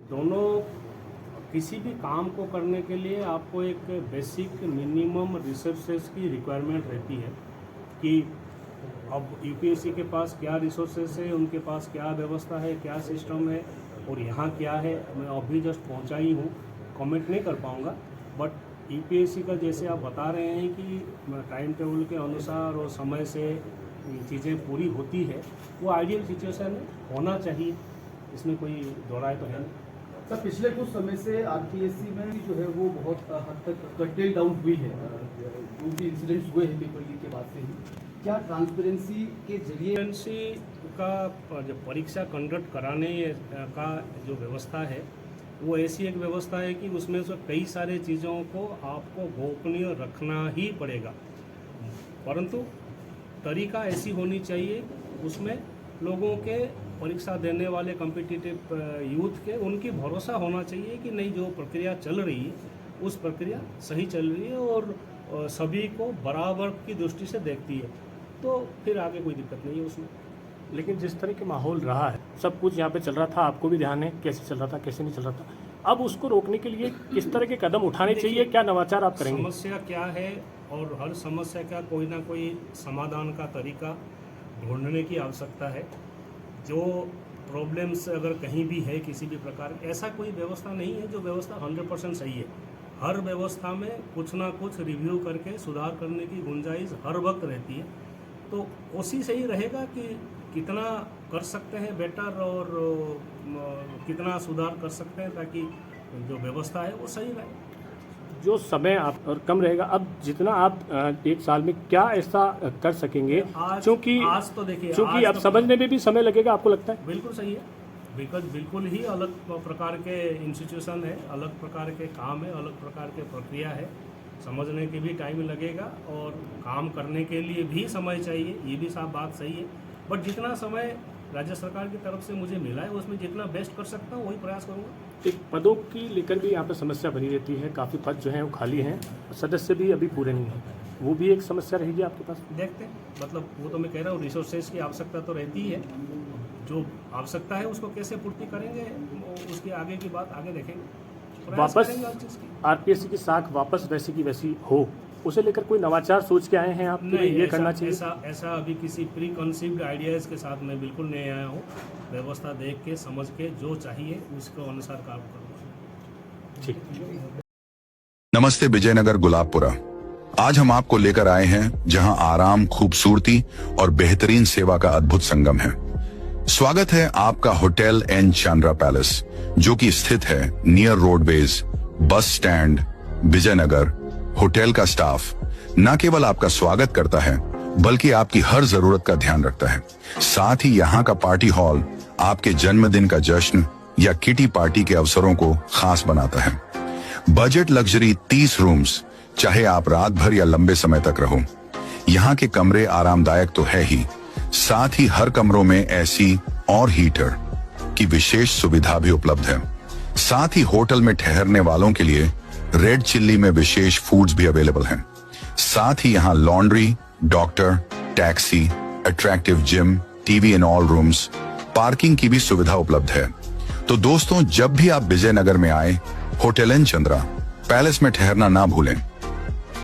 दोनों किसी भी काम को करने के लिए आपको एक बेसिक मिनिमम रिसोर्सेज की रिक्वायरमेंट रहती है कि अब यूपीएससी के पास क्या रिसोर्सेज है, उनके पास क्या व्यवस्था है, क्या सिस्टम है और यहाँ क्या है। मैं अभी जस्ट पहुँचा ही हूँ, कमेंट नहीं कर पाऊँगा, बट यूपीएससी का जैसे आप बता रहे हैं कि टाइम टेबल के अनुसार और समय से चीज़ें पूरी होती है, वो आइडियल सिचुएशन होना चाहिए, इसमें कोई दो राय तो है नहीं। सर, पिछले कुछ समय से आरपीएससी में जो है वो बहुत हद तक कटेल डाउन हुई है, जो भी इंसिडेंट्स हुए हैं पेपर लीक के बाद से ही। क्या ट्रांसपेरेंसी के जरिए का जो परीक्षा कंडक्ट कराने का जो व्यवस्था है वो ऐसी एक व्यवस्था है कि उसमें से कई सारे चीज़ों को आपको गोपनीय रखना ही पड़ेगा, परंतु तरीका ऐसी होनी चाहिए उसमें लोगों के परीक्षा देने वाले कॉम्पिटिटिव यूथ के उनकी भरोसा होना चाहिए कि नहीं, जो प्रक्रिया चल रही है उस प्रक्रिया सही चल रही है और सभी को बराबर की दृष्टि से देखती है, तो फिर आगे कोई दिक्कत नहीं है उसमें। लेकिन जिस तरह के माहौल रहा है, सब कुछ यहाँ पे चल रहा था, आपको भी ध्यान है कैसे चल रहा था कैसे नहीं चल रहा था, अब उसको रोकने के लिए किस तरह के कदम उठाने चाहिए, क्या नवाचार आप करेंगे? समस्या क्या है और हर समस्या का कोई ना कोई समाधान का तरीका ढूंढने की आवश्यकता है। जो प्रॉब्लम्स अगर कहीं भी है किसी भी प्रकार, ऐसा कोई व्यवस्था नहीं है जो व्यवस्था 100% सही है। हर व्यवस्था में कुछ ना कुछ रिव्यू करके सुधार करने की गुंजाइश हर वक्त रहती है, तो उसी से ही रहेगा कि कितना कर सकते हैं बेटर और कितना सुधार कर सकते हैं ताकि जो व्यवस्था है वो सही रहे। जो समय आप और कम रहेगा, अब जितना आप एक साल में क्या ऐसा कर सकेंगे, क्योंकि आज तो देखिए, क्योंकि अब समझने में भी समय लगेगा, आपको लगता है? बिल्कुल सही है, बिकॉज बिल्कुल ही अलग प्रकार के इंस्टीट्यूशन है, अलग प्रकार के काम है, अलग प्रकार के प्रक्रिया है, समझने के भी टाइम लगेगा और काम करने के लिए भी समय चाहिए, ये भी साफ बात सही है। बट जितना समय राज्य सरकार की तरफ से मुझे मिला है उसमें जितना बेस्ट कर सकता हूँ वही प्रयास करूँगा। एक पदों की लेकर भी यहाँ पर समस्या बनी रहती है, काफ़ी पद जो हैं वो खाली हैं, सदस्य भी अभी पूरे नहीं हैं, वो भी एक समस्या रहेगी आपके पास? देखते हैं, मतलब वो तो मैं कह रहा हूँ रिसोर्सेज की आवश्यकता तो रहती ही है, जो आवश्यकता है उसको कैसे पूर्ति करेंगे उसकी आगे की बात आगे देखेंगे। वापस आरपीएससी की साख वापस वैसी की वैसी हो, उसे लेकर कोई नवाचार सोच के आए हैं आप? नहीं, ये करना चाहिए। ऐसा अभी किसी प्री कंसीव्ड आइडियाज़ के साथ मैं बिल्कुल नहीं आया हूँ। व्यवस्था देख के समझ के जो चाहिए उसके अनुसार काम करूँगा। ठीक। नमस्ते विजयनगर गुलाबपुरा। आज हम आपको लेकर आए हैं जहां आराम, खूबसूरती और बेहतरीन सेवा का अद्भुत संगम है। स्वागत है आपका होटल एन चांद्रा पैलेस, जो कि स्थित है near roadways, bus stand, Vijayanagar. Hotel का स्टाफ न केवल आपका स्वागत करता है बल्कि आपकी हर जरूरत का ध्यान रखता है। साथ ही यहाँ का पार्टी हॉल आपके जन्मदिन का जश्न या किटी पार्टी के अवसरों को खास बनाता है। बजट लग्जरी 30 रूम्स, चाहे आप रात भर या लंबे समय तक रहो। यहाँ के कमरे आरामदायक तो है ही, साथ ही हर कमरों में एसी और हीटर की विशेष सुविधा भी उपलब्ध है। साथ ही होटल में ठहरने वालों के लिए रेड चिल्ली में विशेष फूड्स भी अवेलेबल हैं। साथ ही यहाँ laundry, doctor, taxi, attractive gym, TV in all rooms, parking की भी सुविधा उपलब्ध है। तो दोस्तों, जब भी आप विजयनगर में आए, होटल एन चंद्रा पैलेस में ठहरना ना भूलें।